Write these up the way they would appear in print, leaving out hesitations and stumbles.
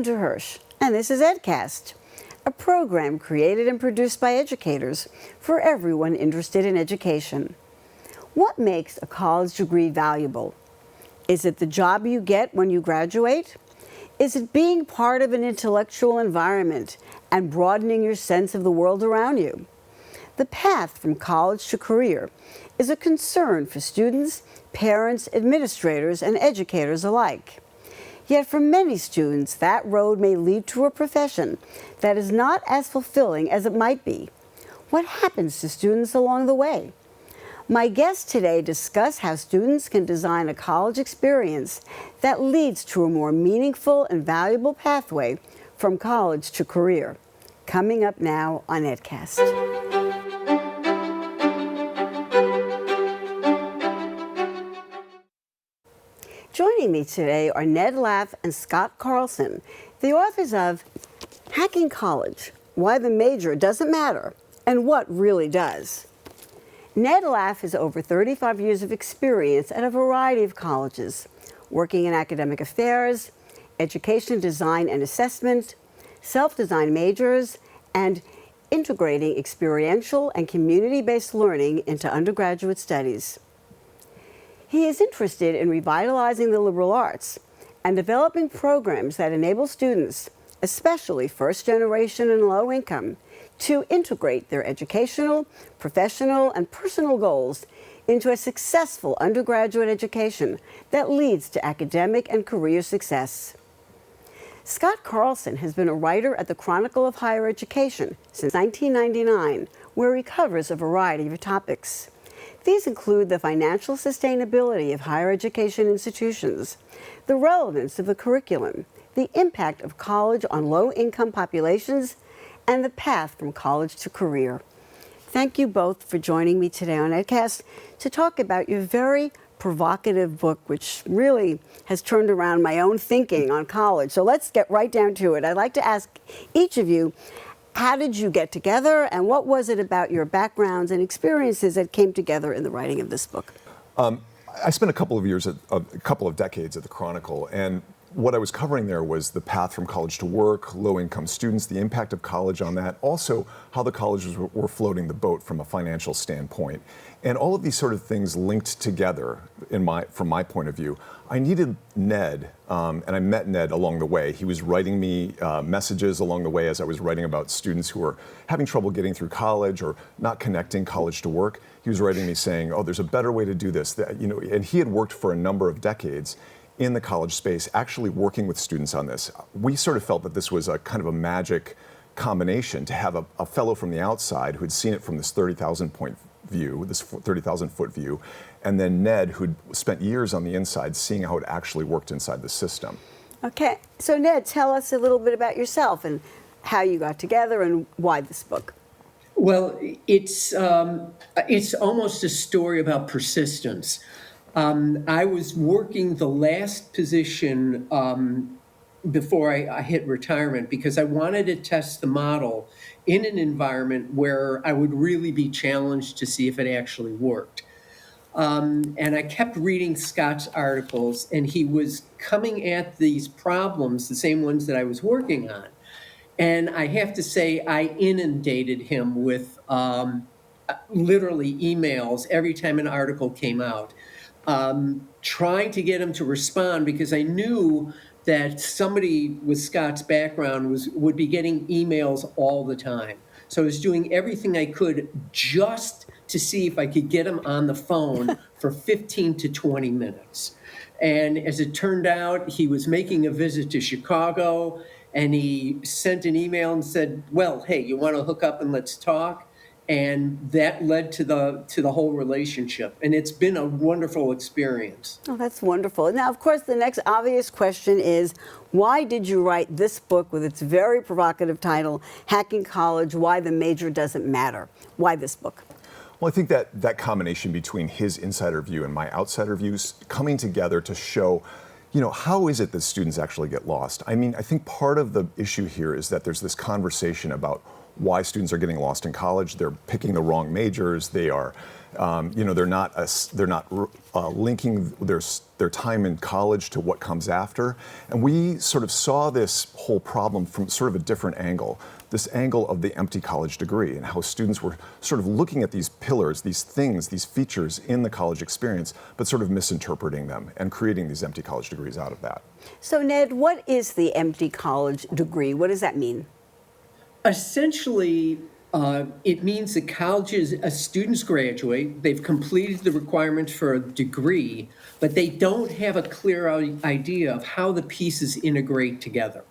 to Hirsch, and this is EdCast, a program created and produced by educators for everyone interested in education. What makes a college degree valuable? Is it the job you get when you graduate? Is it being part of an intellectual environment and broadening your sense of the world around you? The path from college to career is a concern for students, parents, administrators, and educators alike. Yet for many students, that road may lead to a profession that is not as fulfilling as it might be. What happens to students along the way? My guests today discuss how students can design a college experience that leads to a more meaningful and valuable pathway from college to career. Coming up now on EdCast. Joining me today are Ned Laff and Scott Carlson, the authors of Hacking College, Why the Major Doesn't Matter, and What Really Does. Ned Laff has over 35 years of experience at a variety of colleges, working in academic affairs, education design and assessment, self-design majors, and integrating experiential and community-based learning into undergraduate studies. He is interested in revitalizing the liberal arts and developing programs that enable students, especially first generation and low income, to integrate their educational, professional, and personal goals into a successful undergraduate education that leads to academic and career success. Scott Carlson has been a writer at the Chronicle of Higher Education since 1999, where he covers a variety of topics. These include the financial sustainability of higher education institutions, the relevance of the curriculum, the impact of college on low-income populations, and the path from college to career. Thank you both for joining me today on EdCast to talk about your very provocative book, which really has turned around my own thinking on college. So let's get right down to it. I'd like to ask each of you, how did you get together, and what was it about your backgrounds and experiences that came together in the writing of this book? I spent a couple of decades at the Chronicle, and what I was covering there was the path from college to work, low-income students, the impact of college on that, also how the colleges were floating the boat from a financial standpoint. And all of these sort of things linked together from my point of view. I needed Ned, and I met Ned along the way. He was writing me messages along the way as I was writing about students who were having trouble getting through college or not connecting college to work. He was writing me saying, oh, there's a better way to do this. And he had worked for a number of decades in the college space, actually working with students on this. We sort of felt that this was a kind of a magic combination to have a fellow from the outside who had seen it from this 30,000 foot view, and then Ned, who'd spent years on the inside seeing how it actually worked inside the system. Okay, so Ned, tell us a little bit about yourself and how you got together and why this book. Well, it's almost a story about persistence. I was working the last position before I hit retirement because I wanted to test the model in an environment where I would really be challenged to see if it actually worked. And I kept reading Scott's articles, and he was coming at these problems, the same ones that I was working on. And I have to say, I inundated him with literally emails every time an article came out. Trying to get him to respond because I knew that somebody with Scott's background would be getting emails all the time. So I was doing everything I could just to see if I could get him on the phone for 15 to 20 minutes. And as it turned out, he was making a visit to Chicago, and he sent an email and said, well, hey, you want to hook up and let's talk? And that led to the whole relationship. And it's been a wonderful experience. Oh, that's wonderful. Now, of course, the next obvious question is, why did you write this book with its very provocative title, Hacking College, Why the Major Doesn't Matter? Why this book? Well, I think that combination between his insider view and my outsider views coming together to show, how is it that students actually get lost? I mean, I think part of the issue here is that there's this conversation about why students are getting lost in college. They're picking the wrong majors. They are, they're not linking their time in college to what comes after. And we sort of saw this whole problem from sort of a different angle. This angle of the empty college degree and how students were sort of looking at these pillars, these things, these features in the college experience, but sort of misinterpreting them and creating these empty college degrees out of that. So Ned, what is the empty college degree? What does that mean? Essentially, it means that colleges, students graduate, they've completed the requirements for a degree, but they don't have a clear idea of how the pieces integrate together.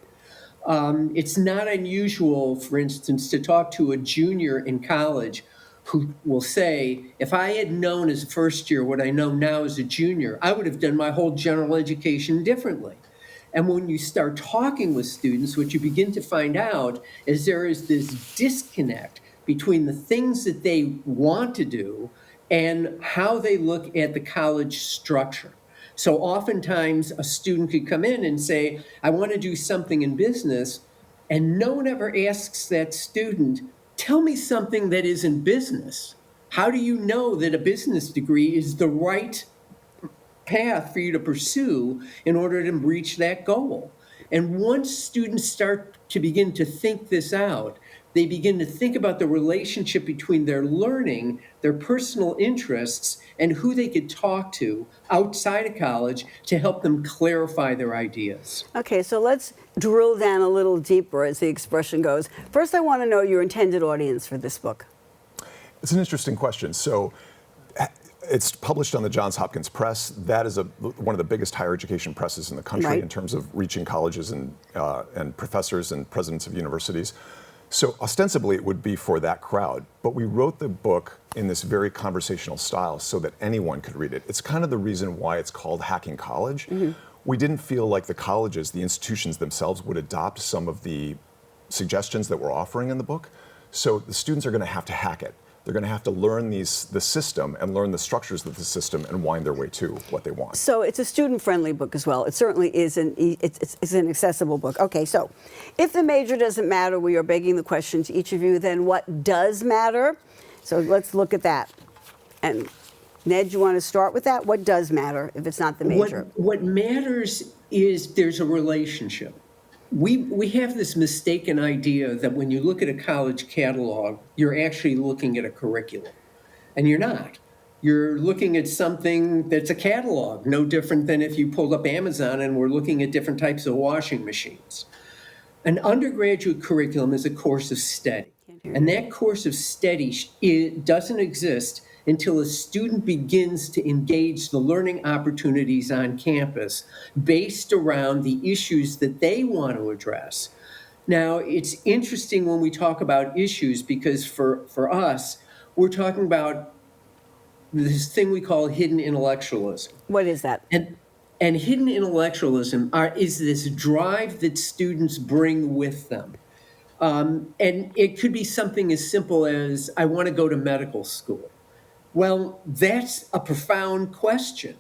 It's not unusual, for instance, to talk to a junior in college who will say, if I had known as a first year what I know now as a junior, I would have done my whole general education differently. And when you start talking with students, what you begin to find out is there is this disconnect between the things that they want to do and how they look at the college structure. So oftentimes a student could come in and say, I want to do something in business, and no one ever asks that student, tell me something that is in business. How do you know that a business degree is the right path for you to pursue in order to reach that goal? And once students start to begin to think this out, they begin to think about the relationship between their learning, their personal interests, and who they could talk to outside of college to help them clarify their ideas. Okay, so let's drill down a little deeper, as the expression goes. First, I want to know your intended audience for this book. It's an interesting question. So it's published on the Johns Hopkins Press. That is one of the biggest higher education presses in the country, right, in terms of reaching colleges and professors and presidents of universities. So ostensibly it would be for that crowd, but we wrote the book in this very conversational style so that anyone could read it. It's kind of the reason why it's called Hacking College. Mm-hmm. We didn't feel like the colleges, the institutions themselves, would adopt some of the suggestions that we're offering in the book. So the students are going to have to hack it. They're going to have to learn the system and learn the structures of the system and wind their way to what they want. So it's a student-friendly book as well. It certainly is it's an accessible book. Okay, so if the major doesn't matter, we are begging the question to each of you, then what does matter? So let's look at that. And Ned, you want to start with that? What does matter if it's not the major? What matters is there's a relationship. We have this mistaken idea that when you look at a college catalog, you're actually looking at a curriculum. And you're not. You're looking at something that's a catalog, no different than if you pulled up Amazon and we're looking at different types of washing machines. An undergraduate curriculum is a course of study. And that course of study doesn't exist until a student begins to engage the learning opportunities on campus based around the issues that they want to address. Now, it's interesting when we talk about issues because for us, we're talking about this thing we call hidden intellectualism. What is that? And hidden intellectualism is this drive that students bring with them. And it could be something as simple as, I want to go to medical school. Well, that's a profound question.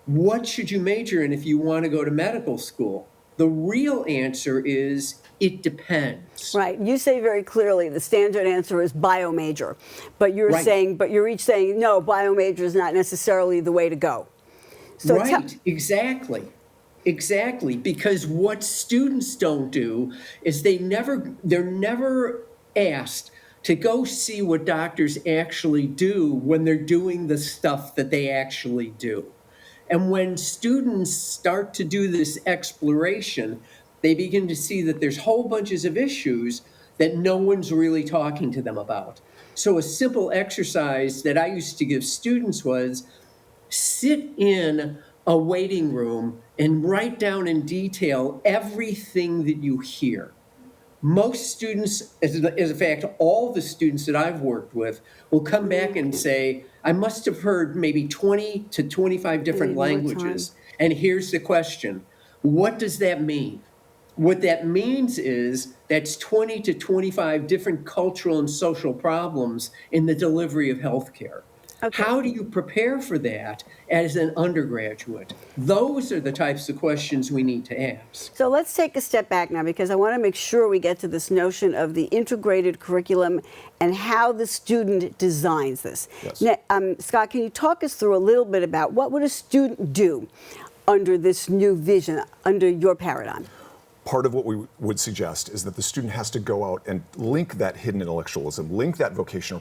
What should you major in if you want to go to medical school? The real answer is, it depends. Right. You say very clearly the standard answer is bio major, but you're right. saying, but you're each saying, no, bio major is not necessarily the way to go. So right, exactly. Exactly, because what students don't do is they're never asked to go see what doctors actually do when they're doing the stuff that they actually do. And when students start to do this exploration, they begin to see that there's whole bunches of issues that no one's really talking to them about. So a simple exercise that I used to give students was sit in a waiting room and write down in detail everything that you hear. Most students, as a fact, all the students that I've worked with will come back and say, I must have heard maybe 20 to 25 different languages. And here's the question, what does that mean? What that means is that's 20 to 25 different cultural and social problems in the delivery of healthcare. Okay. How do you prepare for that as an undergraduate? Those are the types of questions we need to ask. So let's take a step back now because I want to make sure we get to this notion of the integrated curriculum and how the student designs this. Yes. Now, Scott, can you talk us through a little bit about what would a student do under this new vision, under your paradigm? Part of what we would suggest is that the student has to go out and link that hidden intellectualism, link that vocational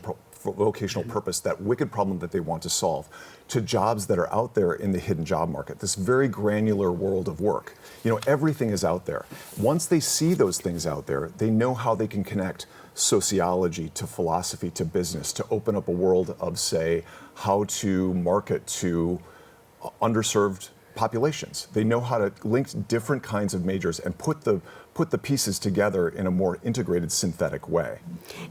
purpose, that wicked problem that they want to solve, to jobs that are out there in the hidden job market, this very granular world of work. You know, everything is out there. Once they see those things out there, they know how they can connect sociology to philosophy to business, to open up a world of, say, how to market to underserved populations. They know how to link different kinds of majors and put the pieces together in a more integrated synthetic way.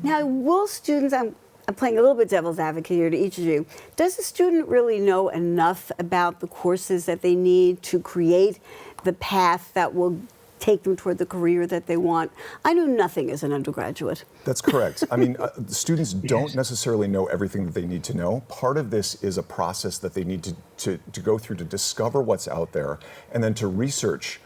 Now, will students, I'm playing a little bit devil's advocate here to each of you, does the student really know enough about the courses that they need to create the path that will take them toward the career that they want? I knew nothing as an undergraduate. That's correct. I mean, the students don't necessarily know everything that they need to know. Part of this is a process that they need to go through to discover what's out there and then to research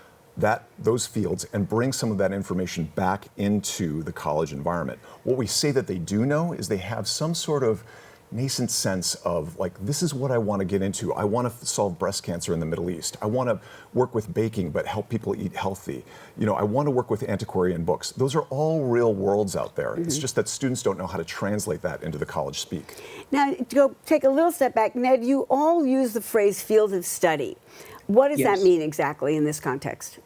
those fields and bring some of that information back into the college environment. What we say that they do know is they have some sort of nascent sense of, like, this is what I want to get into. I want to solve breast cancer in the Middle East. I want to work with baking but help people eat healthy. You know, I want to work with antiquarian books. Those are all real worlds out there. Mm-hmm. It's just that students don't know how to translate that into the college speak. Now, to go take a little step back, Ned, you all use the phrase field of study. What does that mean exactly in this context?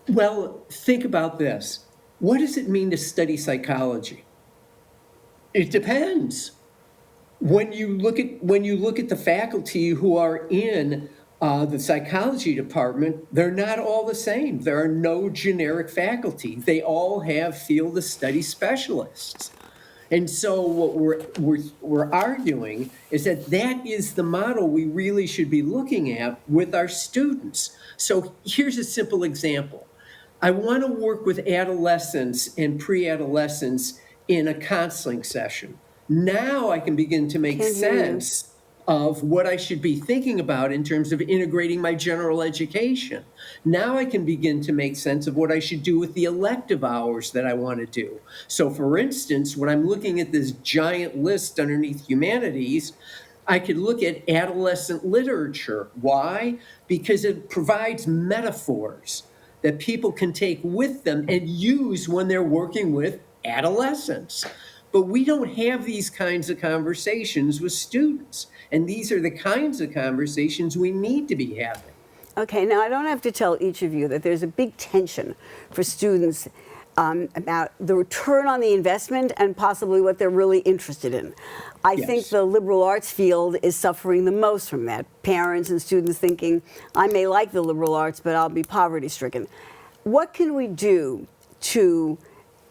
Well, think about this. What does it mean to study psychology? It depends. When you look at the faculty who are in the psychology department, they're not all the same. There are no generic faculty. They all have field of study specialists. And so what we're arguing is that is the model we really should be looking at with our students. So here's a simple example. I want to work with adolescents and pre-adolescents in a counseling session. Now I can begin to make sense of what I should be thinking about in terms of integrating my general education. Now I can begin to make sense of what I should do with the elective hours that I want to do. So for instance, when I'm looking at this giant list underneath humanities, I could look at adolescent literature. Why? Because it provides metaphors that people can take with them and use when they're working with adolescents. But we don't have these kinds of conversations with students. And these are the kinds of conversations we need to be having. Okay, now I don't have to tell each of you that there's a big tension for students about the return on the investment and possibly what they're really interested in. I think the liberal arts field is suffering the most from that. Parents and students thinking, I may like the liberal arts, but I'll be poverty stricken. What can we do to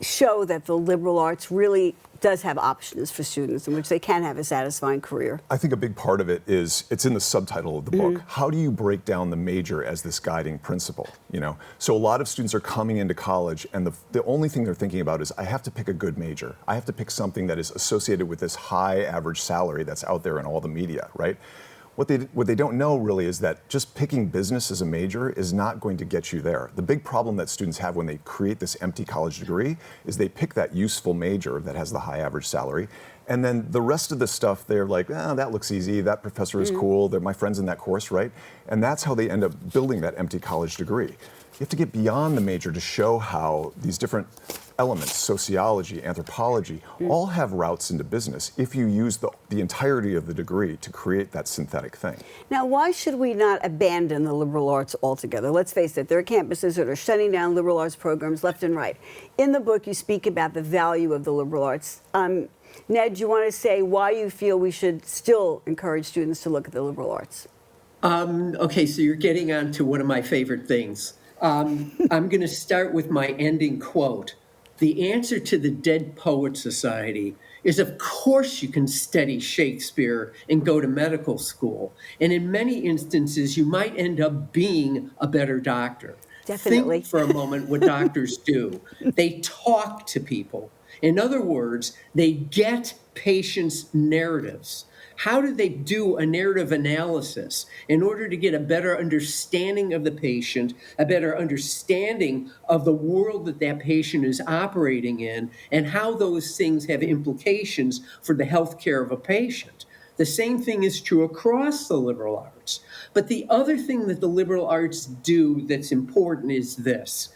show that the liberal arts really does have options for students in which they can have a satisfying career? I think a big part of it is, it's in the subtitle of the book. How do you break down the major as this guiding principle? You know, so a lot of students are coming into college and the only thing they're thinking about is, I have to pick a good major. I have to pick something that is associated with this high average salary that's out there in all the media, right? What they don't know really is that just picking business as a major is not going to get you there. The big problem that students have when they create this empty college degree is they pick that useful major that has the high average salary, and then the rest of the stuff they're like, that looks easy, that professor is cool, they're my friends in that course, right? And that's how they end up building that empty college degree. You have to get beyond the major to show how these different elements, sociology, anthropology, all have routes into business if you use the entirety of the degree to create that synthetic thing. Now, why should we not abandon the liberal arts altogether? Let's face it, there are campuses that are shutting down liberal arts programs left and right. In the book, you speak about the value of the liberal arts. Ned, do you want to say why you feel we should still encourage students to look at the liberal arts? Okay, so you're getting on to one of my favorite things. I'm going to start with my ending quote. The answer to the Dead Poet Society is, of course, you can study Shakespeare and go to medical school. And in many instances, you might end up being a better doctor. Definitely. Think for a moment what doctors do. They talk to people. In other words, they get patients' narratives. how do they do a narrative analysis in order to get a better understanding of the patient, a better understanding of the world that that patient is operating in, and how those things have implications for the health care of a patient. The same thing is true across the liberal arts. But the other thing that the liberal arts do that's important is this.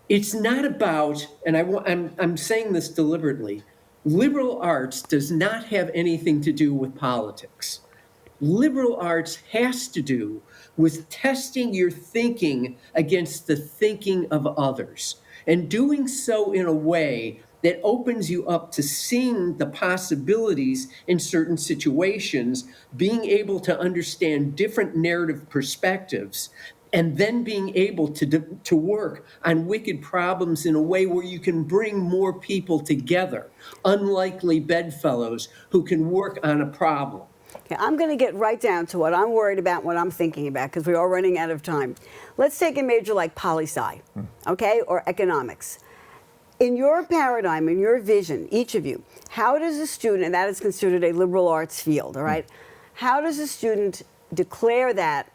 It's not about, and I'm saying this deliberately, liberal arts does not have anything to do with politics. Liberal arts has to do with testing your thinking against the thinking of others, and doing so in a way that opens you up to seeing the possibilities in certain situations, being able to understand different narrative perspectives, and then being able to work on wicked problems in a way where you can bring more people together, unlikely bedfellows who can work on a problem. Okay, I'm going to get right down to what I'm worried about, what I'm thinking about, because we are running out of time. Let's take a major like poli-sci, okay, or economics. In your paradigm, in your vision, each of you, how does a student, and that is considered a liberal arts field, all right, how does a student declare that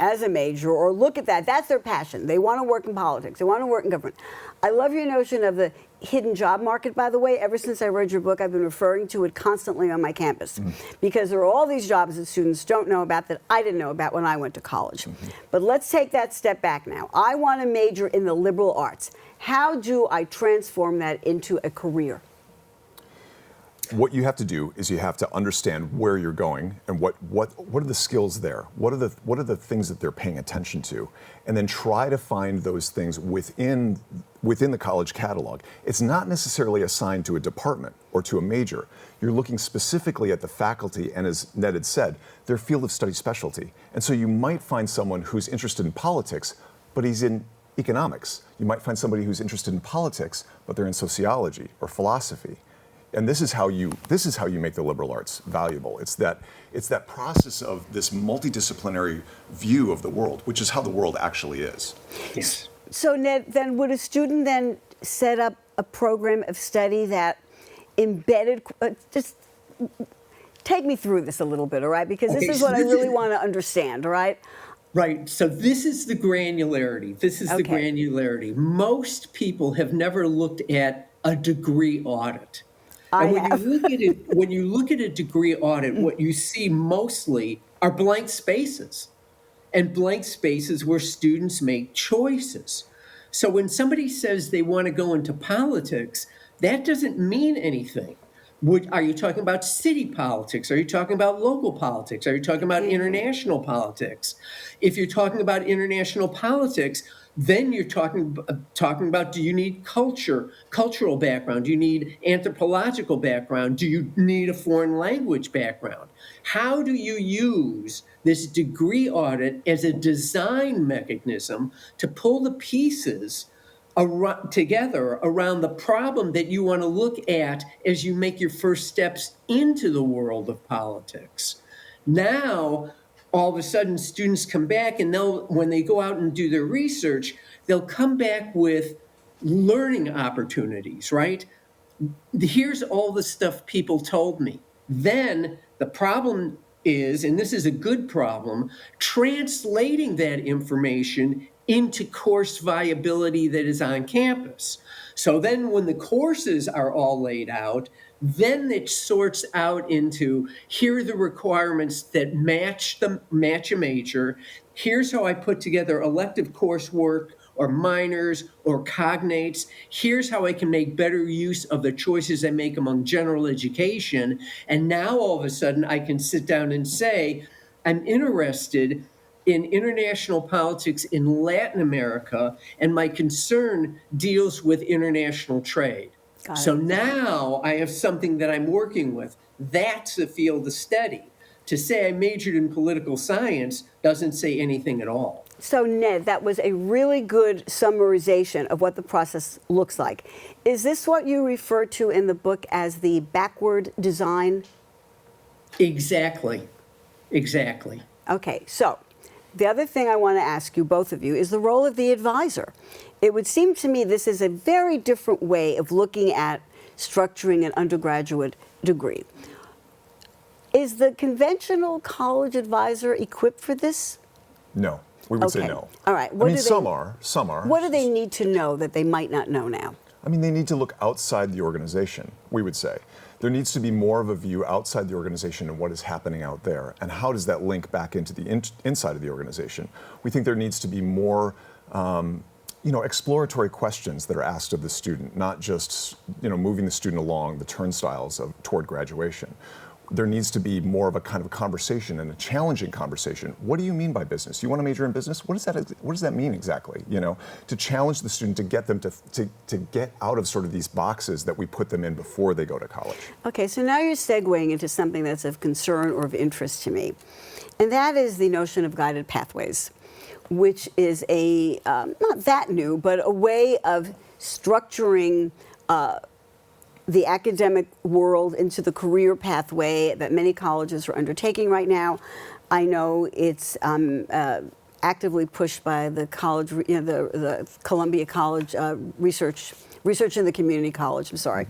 as a major, or look at that? That's their passion. They want to work in politics. They want to work in government. I love your notion of the hidden job market, by the way. Ever since I read your book, I've been referring to it constantly on my campus, because there are all these jobs that students don't know about that I didn't know about when I went to college. But let's take that step back now. I want to major in the liberal arts. How do I transform that into a career? What you have to do is you have to understand where you're going and what are the skills there, what are the things that they're paying attention to, and then try to find those things within the college catalog. It's not necessarily assigned to a department or to a major. You're looking specifically at the faculty and, as Ned had said, their field of study specialty. And so you might find someone who's interested in politics, but he's in economics. You might find somebody who's interested in politics, but they're in sociology or philosophy. And this is how you make the liberal arts valuable. It's that process of this multidisciplinary view of the world, which is how the world actually is. Yes. So Ned, then would a student then set up a program of study that embedded, just take me through this a little bit, all right? Because this is what I really want to understand, all right? Right. So this is the granularity. The granularity. Most people have never looked at a degree audit. And when you look at a degree audit, what you see mostly are blank spaces, and blank spaces where students make choices. So when somebody says they want to go into politics, that doesn't mean anything. Are you talking about city politics? Are you talking about local politics? Are you talking about international politics? If you're talking about international politics, then you're talking about, do you need cultural background? Do you need anthropological background? Do you need a foreign language background? How do you use this degree audit as a design mechanism to pull the pieces together around the problem that you want to look at as you make your first steps into the world of politics? Now, all of a sudden, students come back, and when they go out and do their research, they'll come back with learning opportunities, right? Here's all the stuff people told me. Then the problem is, and this is a good problem, translating that information into course viability that is on campus. So then when the courses are all laid out, then it sorts out into, here are the requirements that match a major. Here's how I put together elective coursework or minors or cognates. Here's how I can make better use of the choices I make among general education. And now all of a sudden I can sit down and say, I'm interested in international politics in Latin America, and my concern deals with international trade. So now I have something that I'm working with. That's the field of study. To say I majored in political science doesn't say anything at all. So Ned, that was a really good summarization of what the process looks like. Is this what you refer to in the book as the backward design? Exactly. Okay, so the other thing I want to ask you, both of you, is the role of the advisor. It would seem to me this is a very different way of looking at structuring an undergraduate degree. Is the conventional college advisor equipped for this? No, we would say Okay. no. All right. I mean, some are. What do they need to know that they might not know now? I mean, they need to look outside the organization, we would say. There needs to be more of a view outside the organization and what is happening out there, and how does that link back into the inside of the organization. We think there needs to be more exploratory questions that are asked of the student, not just moving the student along the turnstiles toward graduation. There needs to be more of a kind of a conversation, and a challenging conversation. What do you mean by business? You want to major in business? What does that mean exactly? To challenge the student, to get them to get out of sort of these boxes that we put them in before they go to college. Okay, so now you're segueing into something that's of concern or of interest to me, and that is the notion of guided pathways, which is not that new, but a way of structuring the academic world into the career pathway that many colleges are undertaking right now. I know it's actively pushed by the college, the Columbia College Research in the Community College, I'm sorry.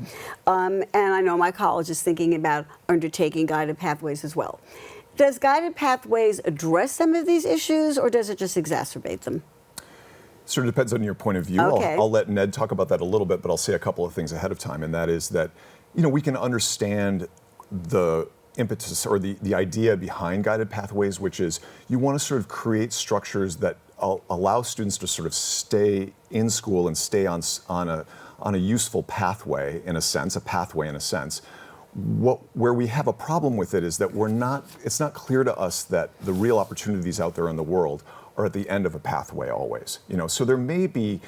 And I know my college is thinking about undertaking guided pathways as well. Does guided pathways address some of these issues, or does it just exacerbate them? Sort of depends on your point of view. Okay. I'll let Ned talk about that a little bit, but I'll say a couple of things ahead of time, and that is that, we can understand the impetus or the idea behind guided pathways, which is you want to sort of create structures that allow students to sort of stay in school and stay on a useful pathway in a sense. Where we have a problem with it is that it's not clear to us that the real opportunities out there in the world are at the end of a pathway always. So there may be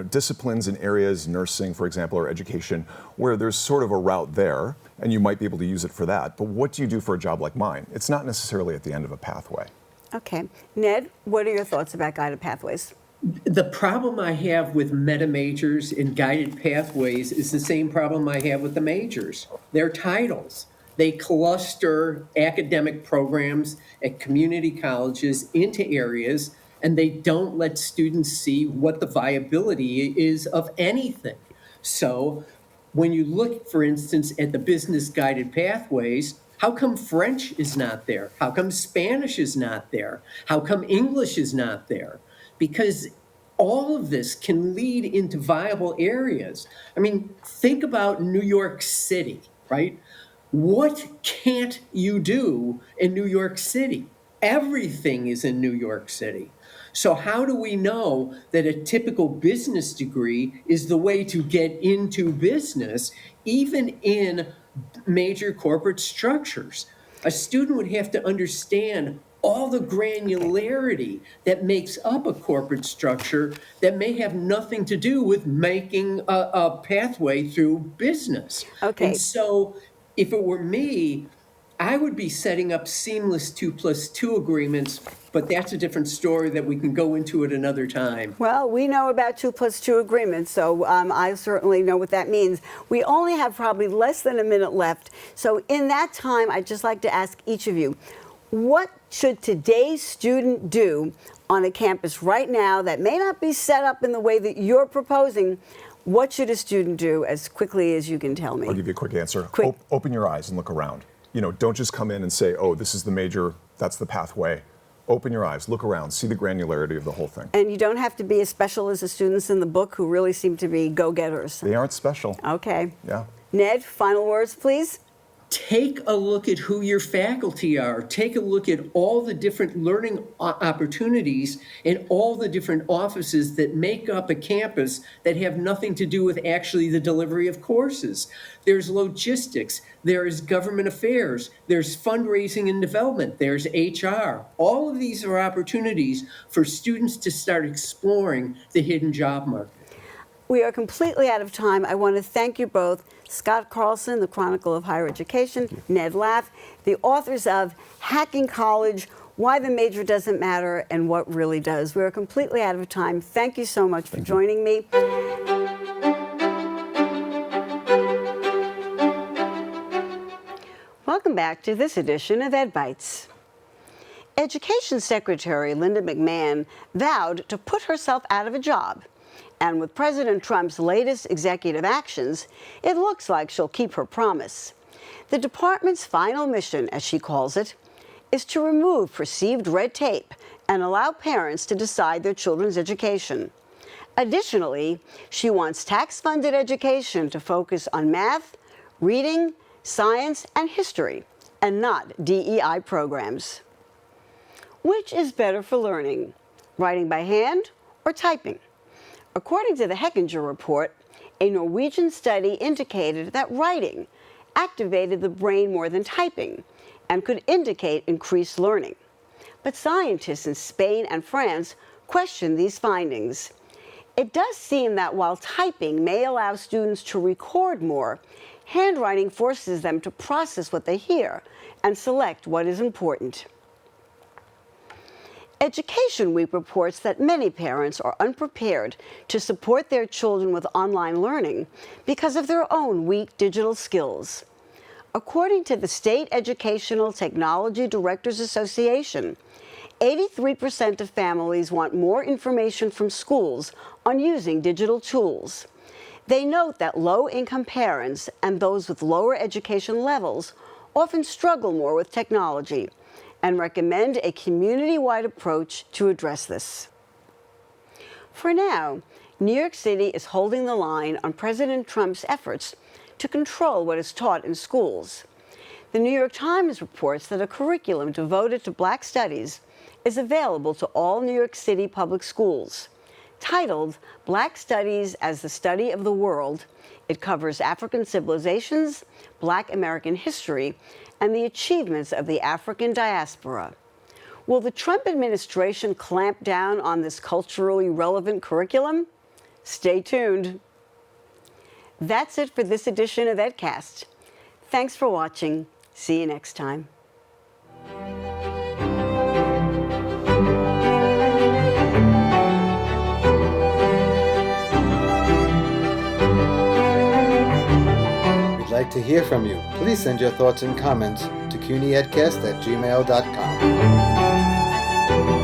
disciplines in areas, nursing, for example, or education, where there's sort of a route there, and you might be able to use it for that. But what do you do for a job like mine? It's not necessarily at the end of a pathway. Okay. Ned, what are your thoughts about guided pathways? The problem I have with meta majors and guided pathways is the same problem I have with the majors. They're titles. They cluster academic programs at community colleges into areas, and they don't let students see what the viability is of anything. So when you look, for instance, at the business guided pathways, how come French is not there? How come Spanish is not there? How come English is not there? Because all of this can lead into viable areas. I mean, think about New York City, right? What can't you do in New York City? Everything is in New York City. So how do we know that a typical business degree is the way to get into business, even in major corporate structures? A student would have to understand all the granularity that makes up a corporate structure that may have nothing to do with making a pathway through business. Okay. And so if it were me, I would be setting up seamless 2+2 agreements, but that's a different story that we can go into at another time. Well, we know about 2+2 agreements, so I certainly know what that means. We only have probably less than a minute left. So in that time, I'd just like to ask each of you, what should today's student do on a campus right now that may not be set up in the way that you're proposing? What should a student do as quickly as you can tell me? I'll give you a quick answer. Quick. Open your eyes and look around. Don't just come in and say, oh, this is the major, that's the pathway. Open your eyes, look around, see the granularity of the whole thing. And you don't have to be as special as the students in the book who really seem to be go-getters. They aren't special. Okay. Yeah. Ned, final words, please. Take a look at who your faculty are. Take a look at all the different learning opportunities and all the different offices that make up a campus that have nothing to do with actually the delivery of courses. There's logistics, there's government affairs, there's fundraising and development, there's HR. All of these are opportunities for students to start exploring the hidden job market. We are completely out of time. I want to thank you both, Scott Carlson, The Chronicle of Higher Education, Ned Laff, the authors of Hacking College, Why the Major Doesn't Matter and What Really Does. We are completely out of time. Thank you so much for joining me. Welcome back to this edition of Ed Bites. Education Secretary Linda McMahon vowed to put herself out of a job. And with President Trump's latest executive actions, it looks like she'll keep her promise. The department's final mission, as she calls it, is to remove perceived red tape and allow parents to decide their children's education. Additionally, she wants tax-funded education to focus on math, reading, science, and history, and not DEI programs. Which is better for learning, writing by hand or typing? According to the Hechinger report, a Norwegian study indicated that writing activated the brain more than typing and could indicate increased learning. But scientists in Spain and France question these findings. It does seem that while typing may allow students to record more, handwriting forces them to process what they hear and select what is important. Education Week reports that many parents are unprepared to support their children with online learning because of their own weak digital skills. According to the State Educational Technology Directors Association, 83% of families want more information from schools on using digital tools. They note that low-income parents and those with lower education levels often struggle more with technology and recommend a community-wide approach to address this. For now, New York City is holding the line on President Trump's efforts to control what is taught in schools. The New York Times reports that a curriculum devoted to Black studies is available to all New York City public schools. Titled Black Studies as the Study of the World, it covers African civilizations, Black American history, and the achievements of the African diaspora. Will the Trump administration clamp down on this culturally relevant curriculum? Stay tuned. That's it for this edition of EdCast. Thanks for watching. See you next time. We'd like to hear from you. Please send your thoughts and comments to CUNYEdcast@gmail.com.